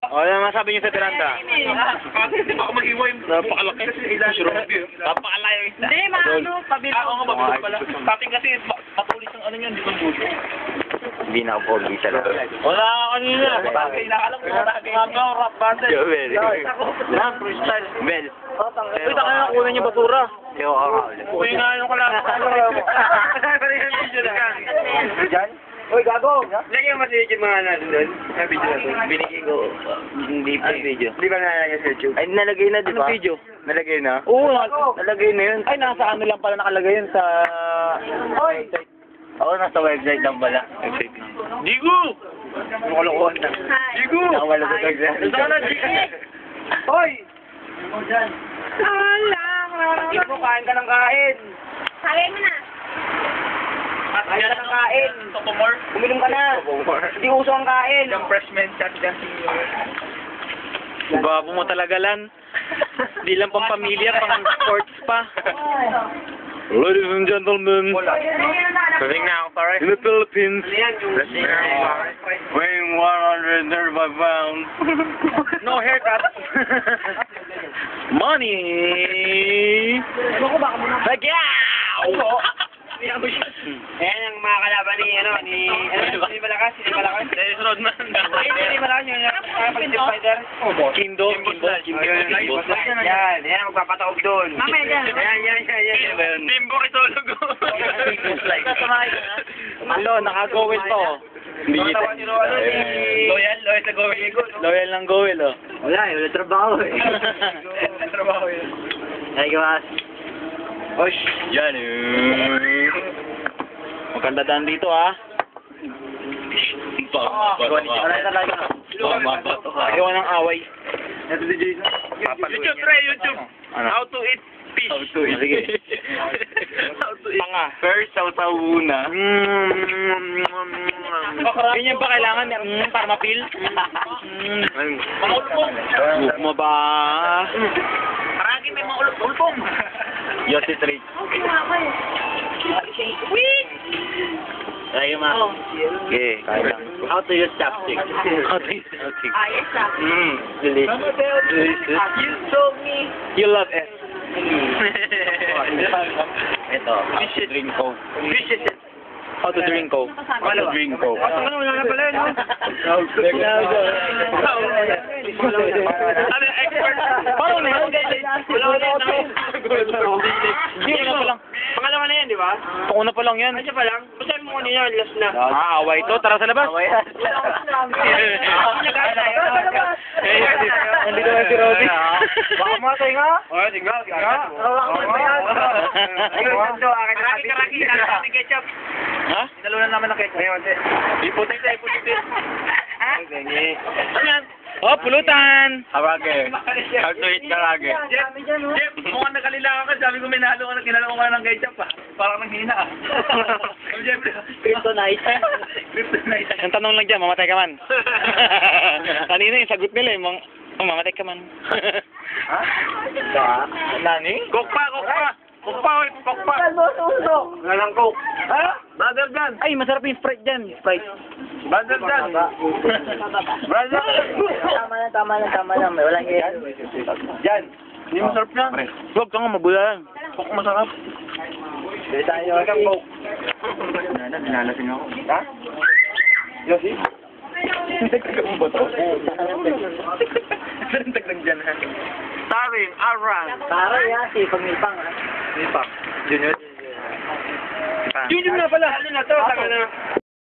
O, ano masabi niyo sa Tiranda? Baka mag-iway. Napakalaki. Napakalayo. Hindi, maano, pabili. Oo nga, mabulok pala. Sa atin kasi, matulis ang ano yun, di ba bulo? Hindi na ako pogi talaga. Wala ka kanina. Bagay, nakalang ko. Mga rap bundle. Joel. Yan, freestyle. Bel. Uy, taka na, kunan niyo basura. Yo, ako ulit. Uy, nga yung kalasa. Diyan? Uy, gago! Lagyan mo si YouTube mga natin doon. Sa video na doon. Binigay ko. Hindi pa video. Di ba nalagay sa YouTube? Ay, nalagay na, di ba? Anong video? Nalagay na? Oo, Nalagay na yun. Ay, nasa ano lang pala nakalagay yun sa... website. Ako nasa website lang pala. Website lang. Digo! Ano kalokohan na? Digo! Nakawala sa website. Saan ka na, Digo? Hoy! Digo, kain ka ng kain. Kaya mo na. Kain ka ng kain. Topomor? Uminom ka na. Hindi uso ang kain. Yung freshman chat dyan senior. Babo mo talaga, Lan. Di lang pang pamilya, pang sports pa. Ladies and gentlemen, Kasing na ako, pare. in the Philippines, Kasing na ako. weighing 135 pounds, No haircut. money, Pacquiao! Ayan ang mga kalaban ni, ni Malakas, Dennis Rodman. Ni Malakas, yung nakapagpapalipid fighter. Kimbo. Yan ang magpapataog doon. Mamaya dyan. Yan. Bimbo kitulog. Alo, naka-gowel pa oh. Hindi kita. Loyal sa Gowel. Loyal ng gowel oh. Wala trabaho eh. Wala trabaho eh. Ay, gawas. Osh. Yan maganda daan dito ah. Iwan ng away. Ito si Jason. YouTube, try YouTube. Ano? How to eat fish. How to eat. Sige. How to eat. Panga. First, saw-saw muna. Ganyan ba kailangan para mapil? Ulpong. Buhok mo ba? Paragi may mga ulpong. Yossi Trade. Okay na ako eh. Kaya ma. Okay, kaya lang. How to use chopstick? How to use chopstick? Ayos ah. Delicious. Delicious. You told me. You love it. Ito, how to drink Coke. How to drink Coke. How to drink Coke. Wala na pala yun. Ano yung expert? Parang na yun. Wala na yun. Hindi, una pa lang. Pangalawa na yan, di ba? Una pa lang yan. Ay, siya pa lang. Basta mo kanina, last na. Away to. Tara sa labas. Away. Nandito na si Robby. Baka matay nga. Oh, tinggal. Karaki. Karaki ketchup. Ha? Inalunan naman ng ketchup. Iputin. Ha? Ano yan? Oh, pulutan! Karage. How to eat karage. Jeff, mukhang nakalila ka. Sabi ko may nalo ka na kinala ko ng ketchup ah. Parang nanghina ah. Jeff, Kryptonite. Ang tanong lang dyan, mamatay ka man. Kanina yung sagot nila mamatay ka man. Ha? Nani? Kokpa. Wala lang coke. Ha? Brother Dan. Ay, masarap yung Sprite dyan. Sprite. Brother Dan. Brother. Tama lang. Walang yan. Yan. Hindi masarap na. Huwag ka nga, mabulan. Coke masarap. Hindi tayo. Coke. Nalasin ako. Ha? Yossi? Nandag lang dyan ha. Starring Aran. Para yan, si Pangilpang ah. Junior. Junior na pala. Ano na to? Tama na.